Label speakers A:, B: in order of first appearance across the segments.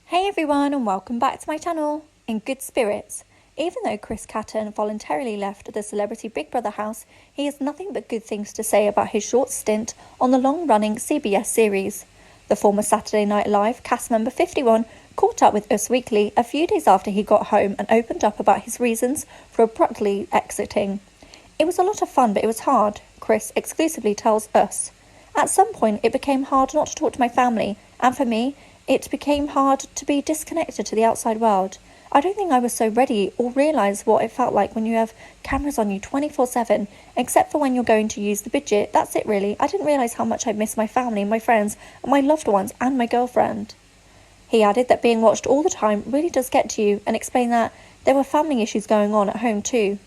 A: Hey everyone and welcome back to my channel. In good spirits. Even though Chris Kattan voluntarily left the celebrity Big Brother house, he has nothing but good things to say about his short stint on the long-running CBS series. The former Saturday Night Live cast member 51 caught up with Us Weekly a few days after he got home and opened up about his reasons for abruptly exiting. It was a lot of fun, but it was hard, Chris exclusively tells Us. At some point, it became hard not to talk to my family, and for me, it became hard to be disconnected to the outside world. I don't think I was so ready or realise what it felt like when you have cameras on you 24/7, except for when you're going to use the bidet. That's it really. I didn't realise how much I'd miss my family, my friends, and my loved ones, and my girlfriend. He added that being watched all the time really does get to you, and explained that there were family issues going on at home too.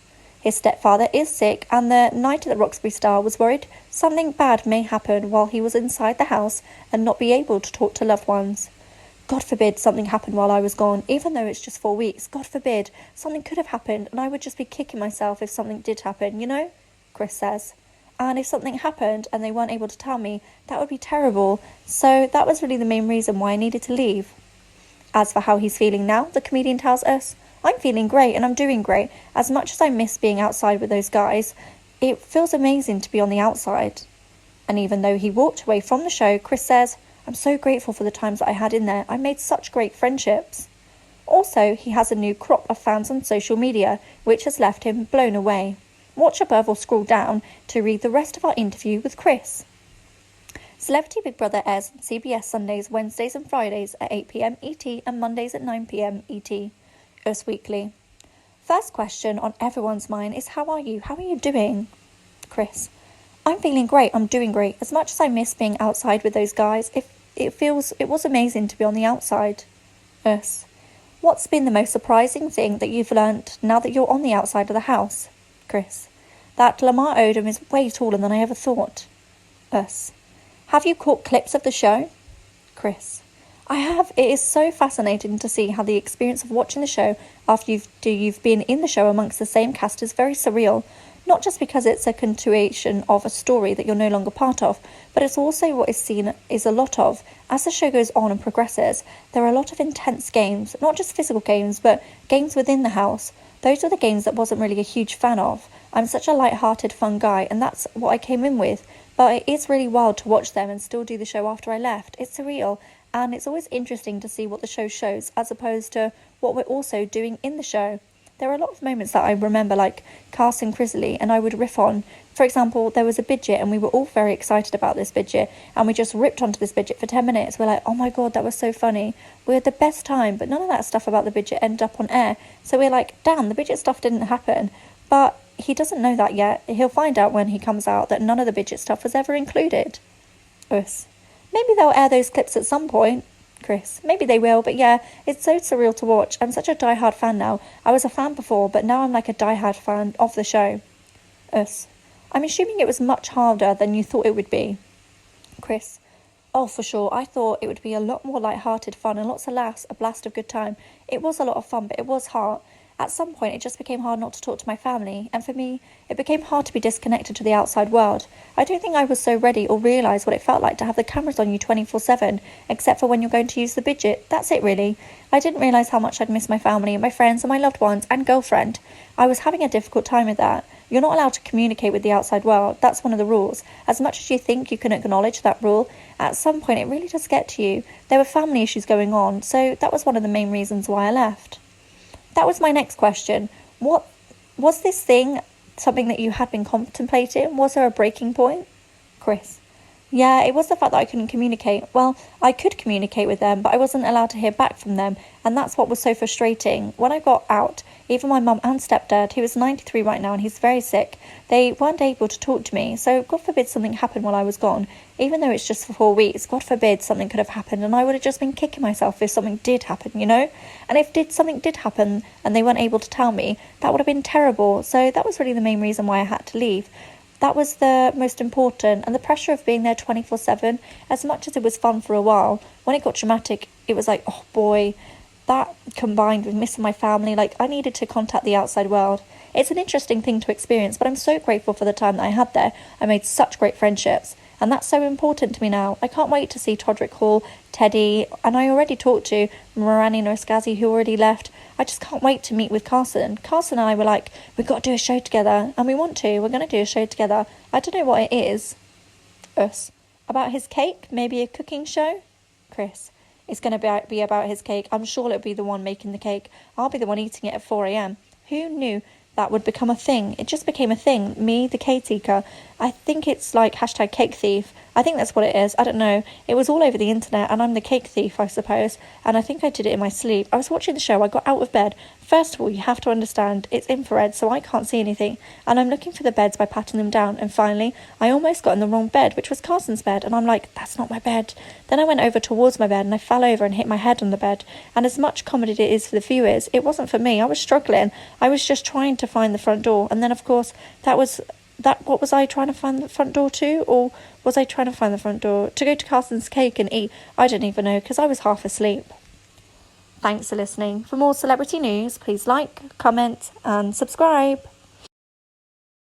A: His stepfather is sick, and the Night at the Roxbury star was worried something bad may happen while he was inside the house and not be able to talk to loved ones. God forbid something happened while I was gone, even though it's just 4 weeks. God forbid something could have happened, and I would just be kicking myself if something did happen, you know? Chris says. And if something happened and they weren't able to tell me, that would be terrible. So that was really the main reason why I needed to leave. As for how he's feeling now, the comedian tells us, I'm feeling great and I'm doing great. As much as I miss being outside with those guys, it feels amazing to be on the outside. And even though he walked away from the show, Chris says, I'm so grateful for the times that I had in there. I made such great friendships. Also, he has a new crop of fans on social media, which has left him blown away. Watch above or scroll down to read the rest of our interview with Chris. Celebrity Big Brother airs on CBS Sundays, Wednesdays and Fridays at 8 p.m. ET and Mondays at 9 p.m. ET. Us Weekly. First question on everyone's mind is, how are you? How are you doing? Chris. I'm feeling great. I'm doing great. As much as I miss being outside with those guys, it was amazing to be on the outside. Us. What's been the most surprising thing that you've learnt now that you're on the outside of the house? Chris. That Lamar Odom is way taller than I ever thought. Us. Have you caught clips of the show? Chris. I have. It is so fascinating to see how the experience of watching the show after you've been in the show amongst the same cast is very surreal. Not just because it's a continuation of a story that you're no longer part of, but it's also what is seen is a lot of. As the show goes on and progresses, there are a lot of intense games, not just physical games, but games within the house. Those are the games that wasn't really a huge fan of. I'm such a light-hearted, fun guy, and that's what I came in with. But it is really wild to watch them and still do the show after I left. It's surreal, and it's always interesting to see what the show shows, as opposed to what we're also doing in the show. There are a lot of moments that I remember, like casting Chrisley, and I would riff on. For example, there was a bidet, and we were all very excited about this bidet, and we just ripped onto this bidet for 10 minutes. We're like, oh my god, that was so funny. We had the best time, but none of that stuff about the bidet ended up on air. So we're like, damn, the bidet stuff didn't happen. But he doesn't know that yet. He'll find out when he comes out that none of the bidet stuff was ever included. Us. Maybe they'll air those clips at some point. Chris. Maybe they will, but yeah, it's so surreal to watch. I'm such a die-hard fan now. I was a fan before, but now I'm like a die-hard fan of the show. Us. I'm assuming it was much harder than you thought it would be. Chris. Oh, for sure. I thought it would be a lot more light-hearted fun and lots of laughs, a blast of good time. It was a lot of fun, but it was hard. At some point, it just became hard not to talk to my family, and for me, it became hard to be disconnected to the outside world. I don't think I was so ready or realise what it felt like to have the cameras on you 24/7, except for when you're going to use the bidet. That's it, really. I didn't realise how much I'd miss my family, my friends, and my loved ones, and girlfriend. I was having a difficult time with that. You're not allowed to communicate with the outside world. That's one of the rules. As much as you think you can acknowledge that rule, at some point, it really does get to you. There were family issues going on, so that was one of the main reasons why I left. That was my next question. What was this thing something that you had been contemplating? Was there a breaking point? Chris. Yeah, it was the fact that I couldn't communicate. Well, I could communicate with them, but I wasn't allowed to hear back from them, and that's what was so frustrating. When I got out, even my mum and stepdad, who is 93 right now and he's very sick, they weren't able to talk to me, so God forbid something happened while I was gone. Even though it's just for 4 weeks, God forbid something could have happened, and I would have just been kicking myself if something did happen, you know? And if something did happen and they weren't able to tell me, that would have been terrible. So that was really the main reason why I had to leave. That was the most important, and the pressure of being there 24/7, as much as it was fun for a while, when it got dramatic, it was like, oh boy, that combined with missing my family, like I needed to contact the outside world. It's an interesting thing to experience, but I'm so grateful for the time that I had there. I made such great friendships, and that's so important to me now. I can't wait to see Todrick Hall, Teddy, and I already talked to Mirani Norskazi, who already left. I just can't wait to meet with Carson. Carson and I were like, we've got to do a show together, and we want to. We're going to do a show together. I don't know what it is. Us. About his cake? Maybe a cooking show? Chris. It's going to be about his cake. I'm sure it'll be the one making the cake. I'll be the one eating it at 4 a.m. Who knew that would become a thing? It just became a thing. Me, the cake eater. I think it's like hashtag cake thief. I think that's what it is. I don't know. It was all over the internet, and I'm the cake thief, I suppose. And I think I did it in my sleep. I was watching the show. I got out of bed. First of all, you have to understand, it's infrared, so I can't see anything. And I'm looking for the beds by patting them down. And finally, I almost got in the wrong bed, which was Carson's bed. And I'm like, that's not my bed. Then I went over towards my bed, and I fell over and hit my head on the bed. And as much comedy it is for the viewers, it wasn't for me. I was struggling. I was just trying to find the front door. And then, of course, what was I trying to find the front door to? Or was I trying to find the front door to go to Carson's cake and eat? I don't even know, because I was half asleep. Thanks for listening. For more celebrity news, please like, comment and subscribe.